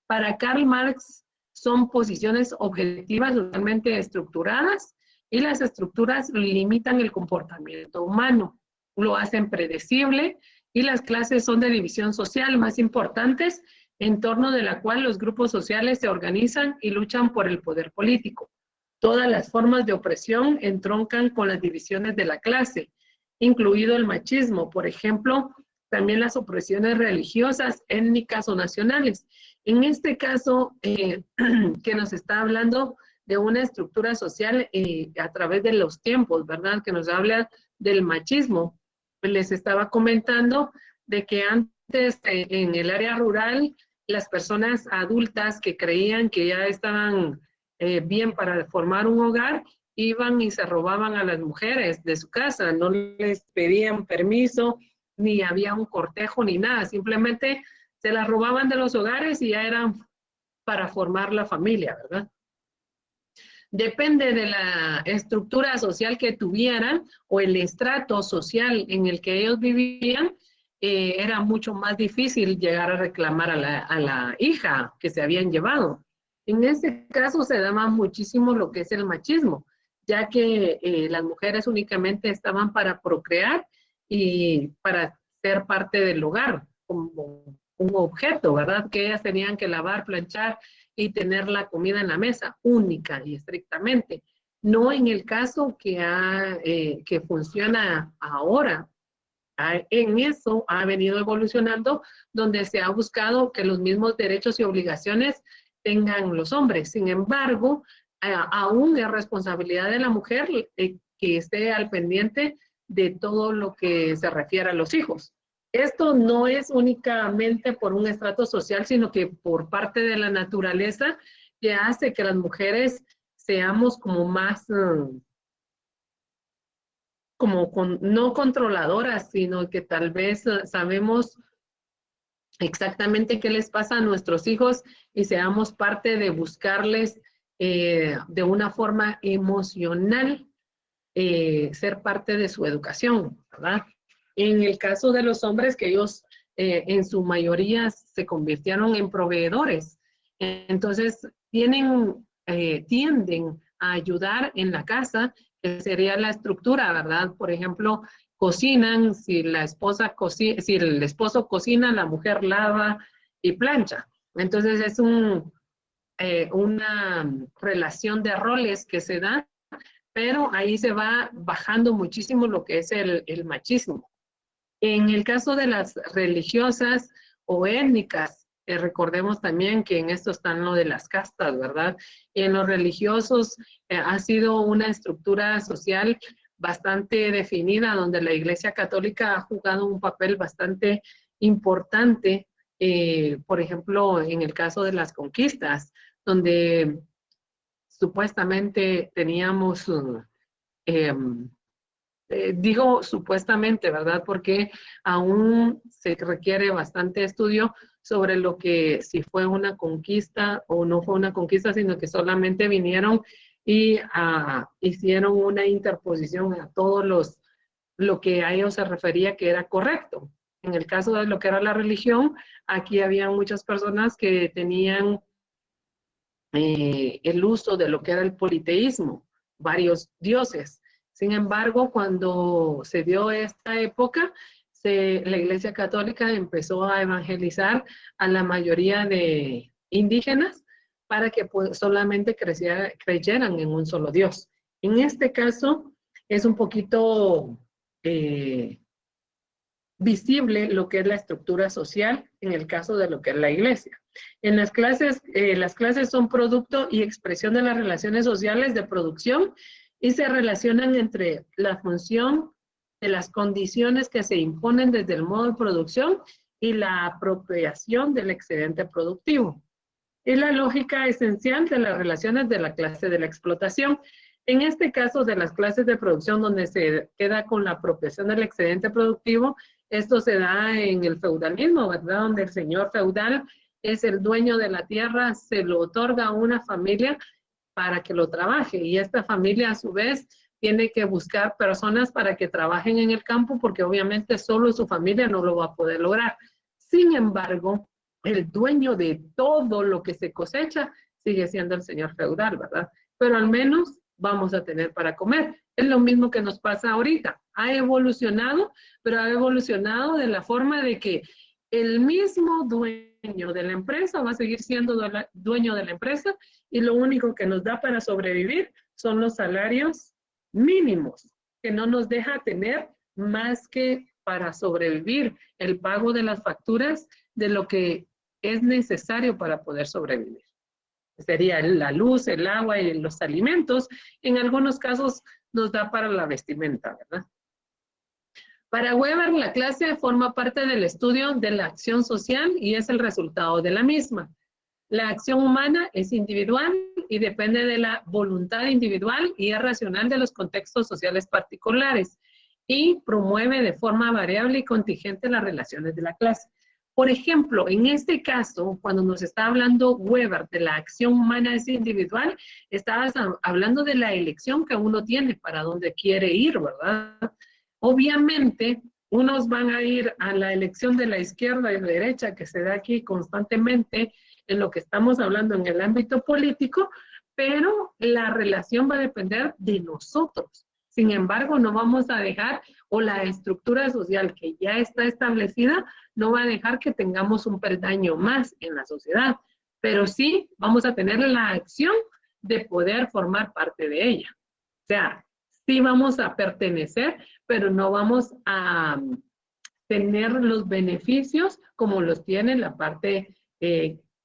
Para Karl Marx son posiciones objetivas totalmente estructuradas y las estructuras limitan el comportamiento humano, lo hacen predecible y las clases son de división social más importantes en torno de la cual los grupos sociales se organizan y luchan por el poder político. Todas las formas de opresión entroncan con las divisiones de la clase, incluido el machismo, por ejemplo, también las opresiones religiosas, étnicas o nacionales. En este caso, que nos está hablando de una estructura social a través de los tiempos, ¿verdad? Que nos habla del machismo. Les estaba comentando de que antes en el área rural, las personas adultas que creían que ya estaban bien para formar un hogar, iban y se robaban a las mujeres de su casa, no les pedían permiso, ni había un cortejo ni nada, simplemente se las robaban de los hogares y ya eran para formar la familia, ¿verdad? Depende de la estructura social que tuvieran o el estrato social en el que ellos vivían, era mucho más difícil llegar a reclamar a la hija que se habían llevado. En este caso se daba muchísimo lo que es el machismo, ya que las mujeres únicamente estaban para procrear y para ser parte del hogar, como un objeto, ¿verdad? Que ellas tenían que lavar, planchar y tener la comida en la mesa, única y estrictamente. No en el caso que funciona ahora. En eso ha venido evolucionando, donde se ha buscado que los mismos derechos y obligaciones tengan los hombres. Sin embargo, aún es responsabilidad de la mujer que esté al pendiente de todo lo que se refiere a los hijos. Esto no es únicamente por un estrato social, sino que por parte de la naturaleza que hace que las mujeres seamos como más, no controladoras, sino que tal vez sabemos exactamente qué les pasa a nuestros hijos y seamos parte de buscarles de una forma emocional, ser parte de su educación, ¿verdad? En el caso de los hombres, que ellos en su mayoría se convirtieron en proveedores, entonces tienden a ayudar en la casa, que sería la estructura, ¿verdad? Por ejemplo, cocinan, si el esposo cocina, la mujer lava y plancha. Entonces es una relación de roles que se da, pero ahí se va bajando muchísimo lo que es el machismo. En el caso de las religiosas o étnicas, recordemos también que en esto están lo de las castas, ¿verdad? Y en los religiosos ha sido una estructura social bastante definida, donde la Iglesia Católica ha jugado un papel bastante importante, por ejemplo, en el caso de las conquistas, donde supuestamente teníamos, digo supuestamente, ¿verdad? Porque aún se requiere bastante estudio sobre lo que si fue una conquista o no fue una conquista, sino que solamente vinieron y hicieron una interposición a todos lo que a ellos se refería que era correcto. En el caso de lo que era la religión, aquí había muchas personas que tenían el uso de lo que era el politeísmo, varios dioses. Sin embargo, cuando se dio esta época, la Iglesia Católica empezó a evangelizar a la mayoría de indígenas para que solamente creyeran en un solo Dios. En este caso, es un poquito visible lo que es la estructura social en el caso de lo que es la iglesia. En las clases son producto y expresión de las relaciones sociales de producción y se relacionan entre la función de las condiciones que se imponen desde el modo de producción y la apropiación del excedente productivo. Es la lógica esencial de las relaciones de la clase de la explotación. En este caso de las clases de producción donde se queda con la apropiación del excedente productivo, esto se da en el feudalismo, ¿verdad? Donde el señor feudal es el dueño de la tierra, se lo otorga a una familia para que lo trabaje y esta familia a su vez tiene que buscar personas para que trabajen en el campo porque obviamente solo su familia no lo va a poder lograr. Sin embargo, el dueño de todo lo que se cosecha sigue siendo el señor feudal, ¿verdad? Pero al menos vamos a tener para comer. Es lo mismo que nos pasa ahorita. Ha evolucionado, pero ha evolucionado de la forma de que el mismo dueño de la empresa va a seguir siendo dueño de la empresa y lo único que nos da para sobrevivir son los salarios mínimos, que no nos deja tener más que para sobrevivir el pago de las facturas de lo que es necesario para poder sobrevivir. Sería la luz, el agua y los alimentos. En algunos casos nos da para la vestimenta, ¿verdad? Para Weber, la clase forma parte del estudio de la acción social y es el resultado de la misma. La acción humana es individual y depende de la voluntad individual y es racional de los contextos sociales particulares y promueve de forma variable y contingente las relaciones de la clase. Por ejemplo, en este caso, cuando nos está hablando Weber de la acción humana es individual, estabas hablando de la elección que uno tiene para dónde quiere ir, ¿verdad? Obviamente, unos van a ir a la elección de la izquierda y la derecha que se da aquí constantemente en lo que estamos hablando en el ámbito político, pero la relación va a depender de nosotros. Sin embargo, no vamos a dejar, o la estructura social que ya está establecida, no va a dejar que tengamos un peldaño más en la sociedad, pero sí vamos a tener la acción de poder formar parte de ella. O sea, sí vamos a pertenecer, pero no vamos a tener los beneficios como los tiene la parte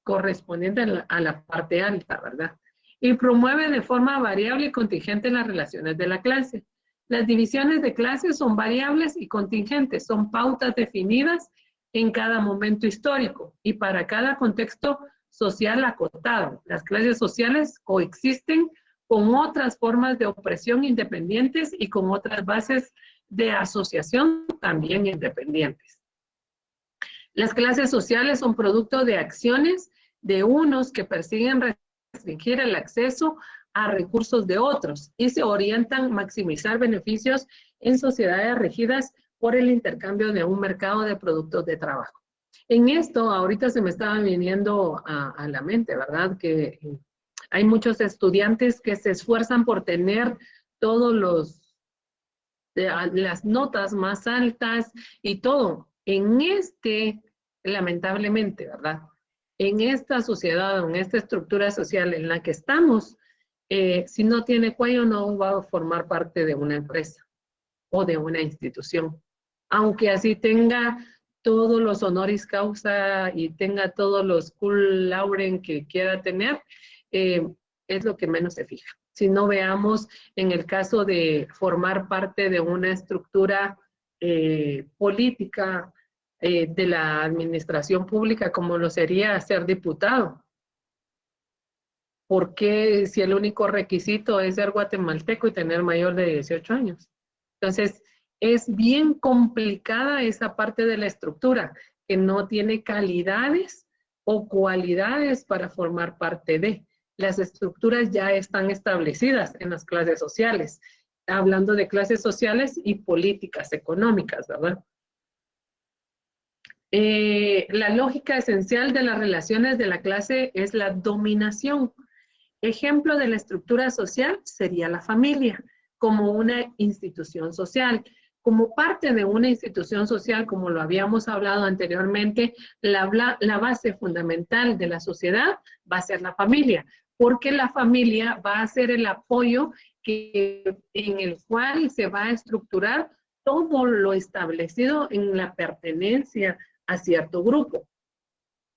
correspondiente a la parte alta, ¿verdad? Y promueve de forma variable y contingente las relaciones de la clase. Las divisiones de clases son variables y contingentes, son pautas definidas en cada momento histórico y para cada contexto social acotado. Las clases sociales coexisten con otras formas de opresión independientes y con otras bases de asociación también independientes. Las clases sociales son producto de acciones de unos que persiguen restringir el acceso a recursos de otros y se orientan a maximizar beneficios en sociedades regidas por el intercambio de un mercado de productos de trabajo. En esto, ahorita se me estaba viniendo a la mente, ¿verdad? Que Hay muchos estudiantes que se esfuerzan por tener todos las notas más altas y todo. Lamentablemente, ¿verdad? En esta sociedad, en esta estructura social en la que estamos, si no tiene cuello no va a formar parte de una empresa o de una institución. Aunque así tenga todos los honoris causa y tenga todos los cum laude que quiera tener, es lo que menos se fija. Si no, veamos en el caso de formar parte de una estructura política de la administración pública, como lo sería ser diputado. ¿Por qué si el único requisito es ser guatemalteco y tener mayor de 18 años? Entonces, es bien complicada esa parte de la estructura, que no tiene calidades o cualidades para formar parte de. Las estructuras ya están establecidas en las clases sociales, hablando de clases sociales y políticas económicas, ¿verdad? La lógica esencial de las relaciones de la clase es la dominación. Ejemplo de la estructura social sería la familia, como una institución social. Como parte de una institución social, como lo habíamos hablado anteriormente, la base fundamental de la sociedad va a ser la familia, porque la familia va a ser el apoyo en el cual se va a estructurar todo lo establecido en la pertenencia a cierto grupo.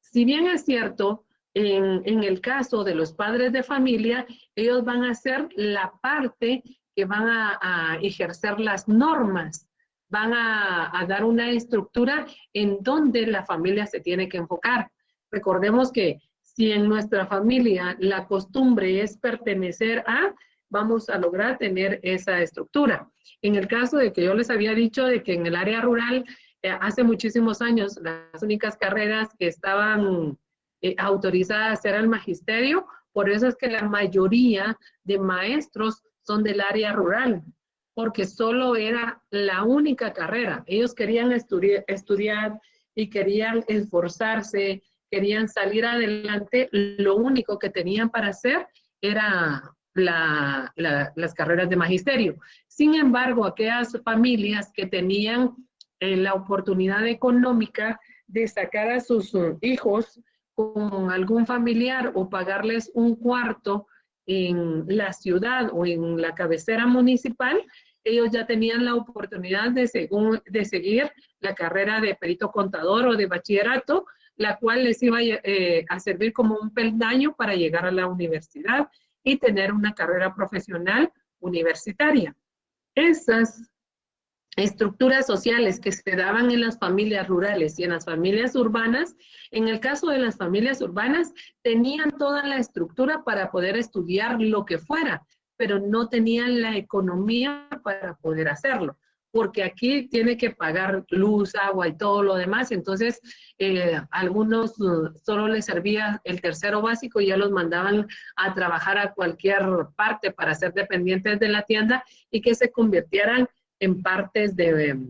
Si bien es cierto, en el caso de los padres de familia, ellos van a ser la parte que van a ejercer las normas, van a dar una estructura en donde la familia se tiene que enfocar. Recordemos que si en nuestra familia la costumbre es pertenecer a, vamos a lograr tener esa estructura. En el caso de que yo les había dicho de que en el área rural, hace muchísimos años, las únicas carreras que estaban autorizadas era el magisterio, por eso es que la mayoría de maestros son del área rural, porque solo era la única carrera. Ellos querían estudiar y querían esforzarse, querían salir adelante. Lo único que tenían para hacer era las carreras de magisterio. Sin embargo, aquellas familias que tenían la oportunidad económica de sacar a sus hijos con algún familiar o pagarles un cuarto en la ciudad o en la cabecera municipal, ellos ya tenían la oportunidad de seguir la carrera de perito contador o de bachillerato, la cual les iba a servir como un peldaño para llegar a la universidad y tener una carrera profesional universitaria. Esas estructuras sociales que se daban en las familias rurales y en las familias urbanas, en el caso de las familias urbanas, tenían toda la estructura para poder estudiar lo que fuera, pero no tenían la economía para poder hacerlo, porque aquí tiene que pagar luz, agua y todo lo demás, entonces algunos solo les servía el tercero básico y ya los mandaban a trabajar a cualquier parte para ser dependientes de la tienda y que se convirtieran en partes de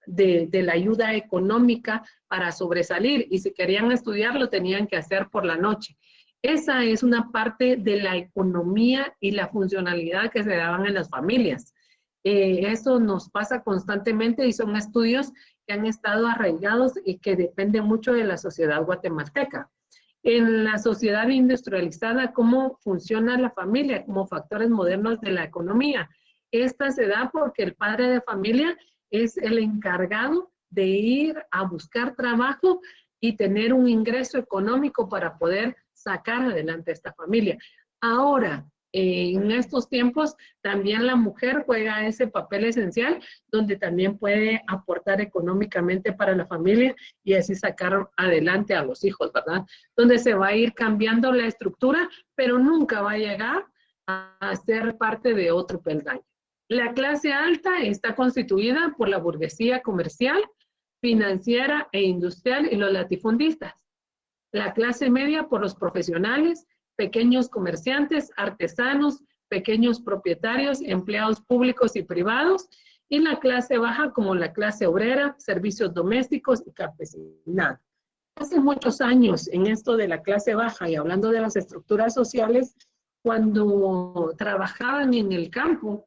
la ayuda económica para sobresalir, y si querían estudiar lo tenían que hacer por la noche. Esa es una parte de la economía y la funcionalidad que se daban en las familias. Eso nos pasa constantemente y son estudios que han estado arraigados y que dependen mucho de la sociedad guatemalteca. En la sociedad industrializada, ¿cómo funciona la familia como factores modernos de la economía? Esta se da porque el padre de familia es el encargado de ir a buscar trabajo y tener un ingreso económico para poder sacar adelante a esta familia. Ahora, en estos tiempos, también la mujer juega ese papel esencial, donde también puede aportar económicamente para la familia y así sacar adelante a los hijos, ¿verdad? Donde se va a ir cambiando la estructura, pero nunca va a llegar a ser parte de otro peldaño. La clase alta está constituida por la burguesía comercial, financiera e industrial y los latifundistas. La clase media por los profesionales, pequeños comerciantes, artesanos, pequeños propietarios, empleados públicos y privados, y la clase baja como la clase obrera, servicios domésticos y campesinado. Hace muchos años en esto de la clase baja y hablando de las estructuras sociales, cuando trabajaban en el campo,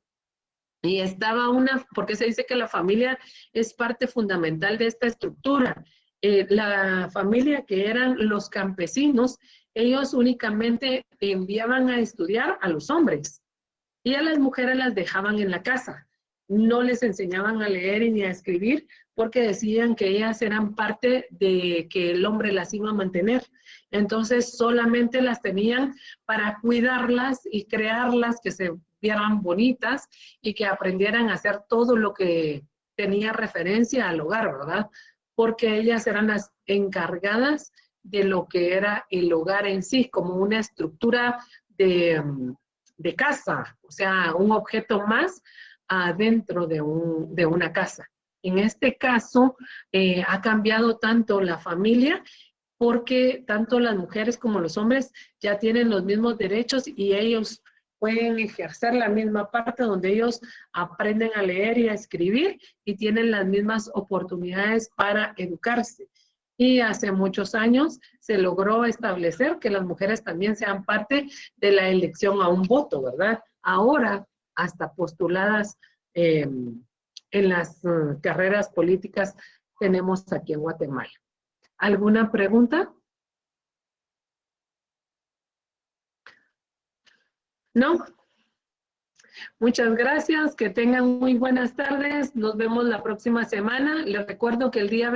y estaba porque se dice que la familia es parte fundamental de esta estructura. La familia que eran los campesinos, ellos únicamente enviaban a estudiar a los hombres y a las mujeres las dejaban en la casa. No les enseñaban a leer ni a escribir porque decían que ellas eran parte de que el hombre las iba a mantener. Entonces solamente las tenían para cuidarlas y crearlas, que se vieran bonitas y que aprendieran a hacer todo lo que tenía referencia al hogar, ¿verdad? Porque ellas eran las encargadas de lo que era el hogar en sí, como una estructura de casa, o sea, un objeto más adentro de una casa. En este caso, ha cambiado tanto la familia porque tanto las mujeres como los hombres ya tienen los mismos derechos y ellos pueden ejercer la misma parte donde ellos aprenden a leer y a escribir y tienen las mismas oportunidades para educarse. Y hace muchos años se logró establecer que las mujeres también sean parte de la elección a un voto, ¿verdad? Ahora, hasta postuladas en las carreras políticas tenemos aquí en Guatemala. ¿Alguna pregunta? ¿No? Muchas gracias, que tengan muy buenas tardes. Nos vemos la próxima semana. Les recuerdo que el día